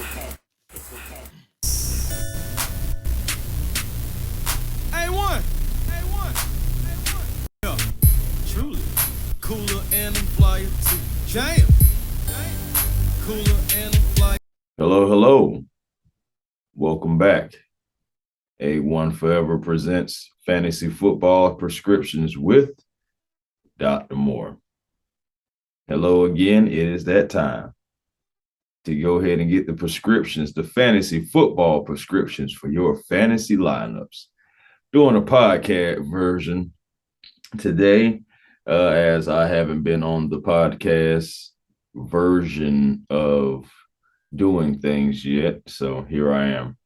A1, A1, A1. Yeah, truly. Cooler and I'm flyer too. Jam. Cooler and I'm flyer. Hello, hello. Welcome back. A1 Forever presents Fantasy Football Prescriptions with Dr. Moore. Hello again. It is that time to go ahead and get the prescriptions, the fantasy football prescriptions for your fantasy lineups. Doing a podcast version today, as I haven't been on the podcast version of doing things yet. So here I am.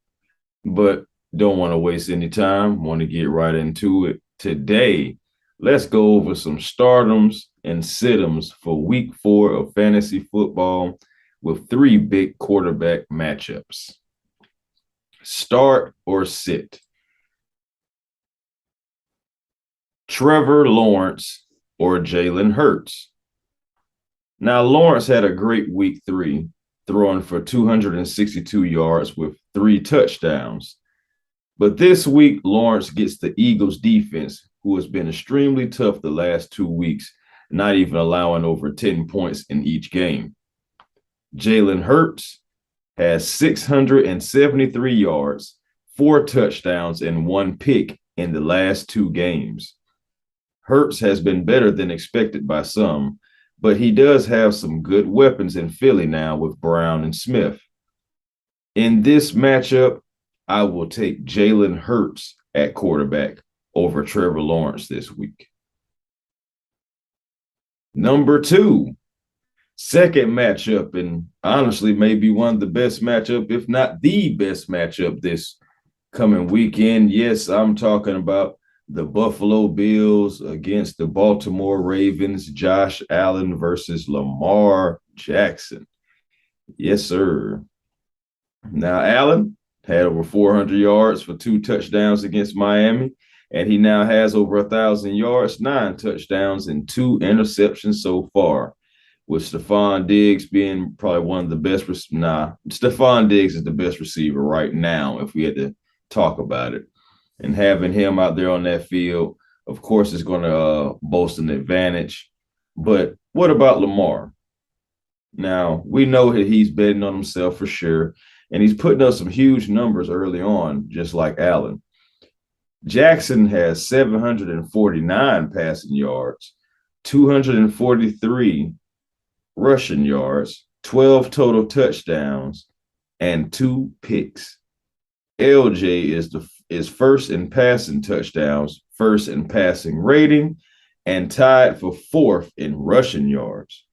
But don't want to waste any time. Want to get right into it. Today, let's go over some stardoms and situms for week 4 of fantasy football with 3 big quarterback matchups. Start or sit. Trevor Lawrence or Jalen Hurts. Now, Lawrence had a great week 3, throwing for 262 yards with 3 touchdowns. But this week, Lawrence gets the Eagles defense, who has been extremely tough the last 2 weeks, not even allowing over 10 points in each game. Jalen Hurts has 673 yards, 4 touchdowns, and 1 pick in the last 2 games. Hurts has been better than expected by some, but he does have some good weapons in Philly now with Brown and Smith. In this matchup, I will take Jalen Hurts at quarterback over Trevor Lawrence this week. Number 2, second matchup, and honestly maybe one of the best matchup, if not the best matchup this coming weekend. Yes, I'm talking about the Buffalo Bills against the Baltimore Ravens, Josh Allen versus Lamar Jackson. Yes, sir. Now, Allen had over 400 yards for 2 touchdowns against Miami, and he now has over 1,000 yards, 9 touchdowns, and 2 interceptions so far, with Stephon Diggs being probably one of the best. Stephon Diggs is the best receiver right now, if we had to talk about it. And having him out there on that field, of course, is going to boast an advantage. But what about Lamar? Now, we know that he's betting on himself for sure, and he's putting up some huge numbers early on, just like Allen. Jackson has 749 passing yards, 243 rushing yards, 12 total touchdowns, and 2 picks. LJ is first in passing touchdowns, first in passing rating, and tied for 4th in rushing yards.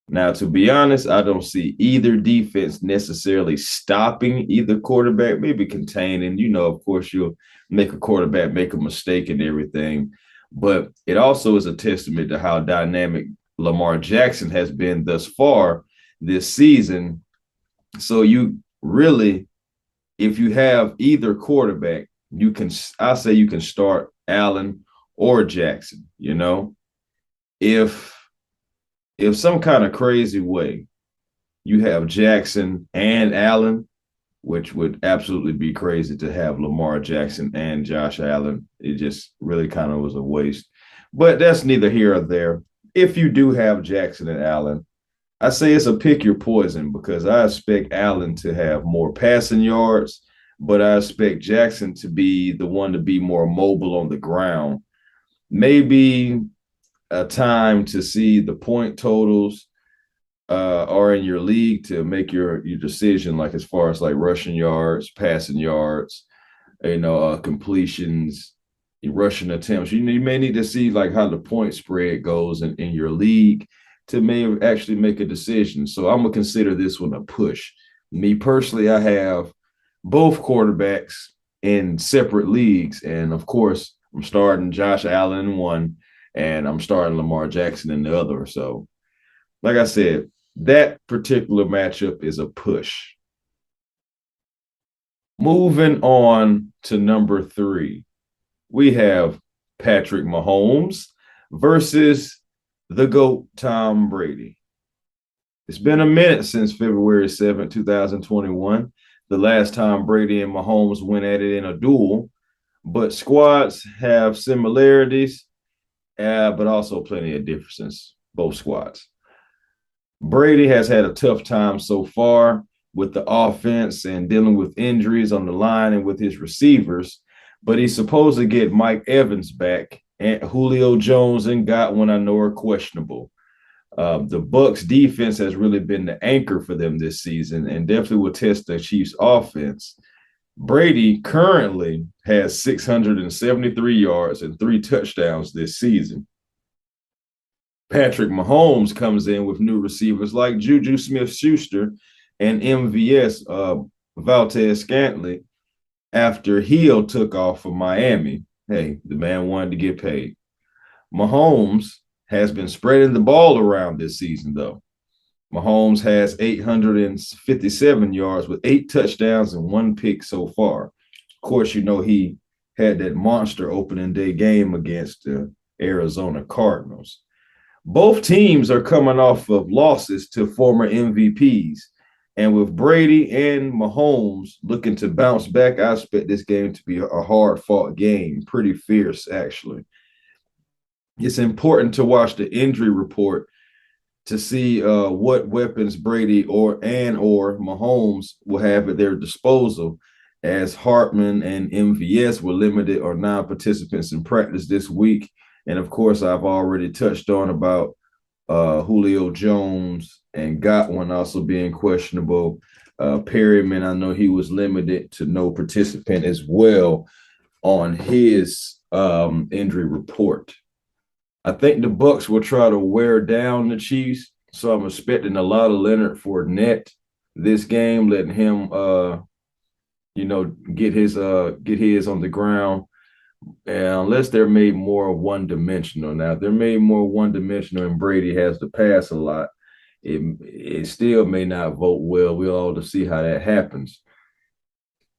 Now, to be honest, I don't see either defense necessarily stopping either quarterback, maybe containing. Of course, you'll make a quarterback make a mistake and everything. But it also is a testament to how dynamic Lamar Jackson has been thus far this season. So you really, if you have either quarterback, I say you can start Allen or Jackson. If some kind of crazy way you have Jackson and Allen, which would absolutely be crazy to have Lamar Jackson and Josh Allen, it just really kind of was a waste. But that's neither here or there. If you do have Jackson and Allen, I say it's a pick your poison, because I expect Allen to have more passing yards, but I expect Jackson to be the one to be more mobile on the ground. Maybe a time to see the point totals are in your league to make your decision, like as far as like rushing yards, passing yards, completions, rushing attempts. You may need to see like how the point spread goes in your league to actually make a decision. So I'm gonna consider this one a push. Me personally, I have both quarterbacks in separate leagues, and of course, I'm starting Josh Allen in one, and I'm starting Lamar Jackson in the other. So, like I said, that particular matchup is a push. Moving on to number 3, we have Patrick Mahomes versus the GOAT Tom Brady. It's been a minute since February 7th, 2021, the last time Brady and Mahomes went at it in a duel. But squads have similarities, but also plenty of differences, both squads. Brady has had a tough time so far with the offense and dealing with injuries on the line and with his receivers, but he's supposed to get Mike Evans back, and Julio Jones and Godwin I know are questionable. The Bucks defense has really been the anchor for them this season and definitely will test the Chiefs offense. Brady currently has 673 yards and 3 touchdowns this season. Patrick Mahomes comes in with new receivers like Juju Smith-Schuster and MVS Valdez Scantling after Hill took off for Miami. Hey, the man wanted to get paid. Mahomes has been spreading the ball around this season, though. Mahomes has 857 yards with 8 touchdowns and 1 pick so far. Of course, you know he had that monster opening day game against the Arizona Cardinals. Both teams are coming off of losses to former MVPs. And with Brady and Mahomes looking to bounce back, I expect this game to be a hard-fought game, pretty fierce, actually. It's important to watch the injury report to see what weapons Brady or Mahomes will have at their disposal, as Hartman and MVS were limited or non-participants in practice this week. And of course, I've already touched on about Julio Jones and Godwin also being questionable. Perryman, I know he was limited to no participant as well on his injury report. I think the Bucks will try to wear down the Chiefs, so I'm expecting a lot of Leonard Fournette this game, letting him, get his on the ground. And unless they're made more one-dimensional. Now, if they're made more one-dimensional and Brady has to pass a lot, it still may not vote well. We'll all to see how that happens.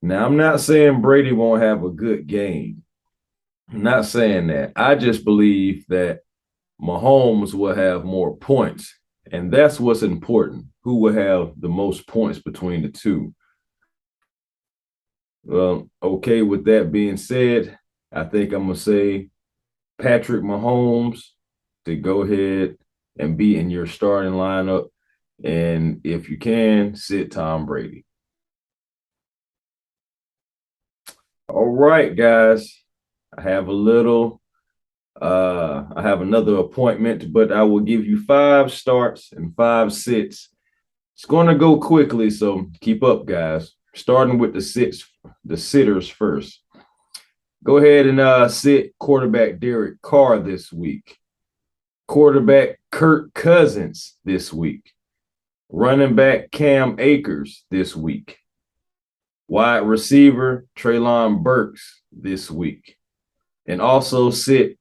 Now, I'm not saying Brady won't have a good game. I'm not saying that. I just believe that Mahomes will have more points, and that's what's important. Who will have the most points between the two? Well, okay, with that being said, I think I'm going to say Patrick Mahomes to go ahead and be in your starting lineup. And if you can, sit Tom Brady. All right, guys. I have another appointment, but I will give you 5 starts and 5 sits. It's going to go quickly, so keep up, guys. Starting with the sitters first. Go ahead and sit quarterback Derek Carr this week. Quarterback Kirk Cousins this week. Running back Cam Akers this week. Wide receiver Treylon Burks this week. And also sit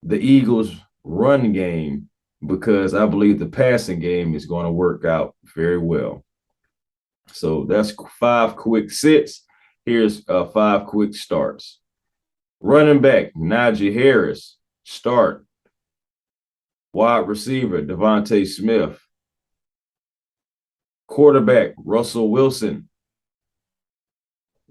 the Eagles' run game because I believe the passing game is going to work out very well. So that's 5 quick sits. Here's 5 quick starts. Running back Najee Harris, start. Wide receiver Devontae Smith. Quarterback Russell Wilson.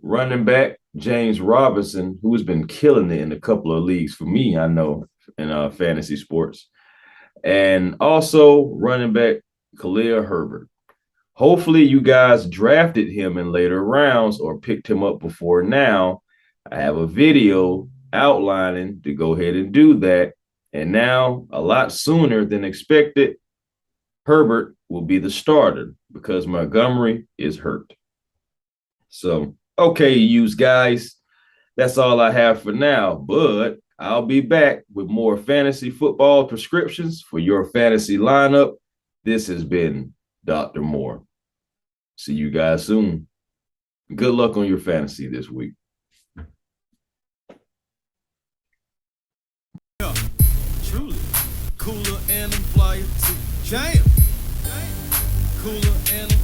Running back James Robinson, who's been killing it in a couple of leagues for me, I know, in fantasy sports. And also running back Khalil Herbert. Hopefully you guys drafted him in later rounds or picked him up before now. I have a video outlining to go ahead and do that. And now, a lot sooner than expected, Herbert will be the starter because Montgomery is hurt. So, okay, you guys, that's all I have for now. But I'll be back with more fantasy football prescriptions for your fantasy lineup. This has been Dr. Moore. See you guys soon. Good luck on your fantasy this week. Yeah, truly. Cooler and I'm flyer too. Jam. Cooler and I'm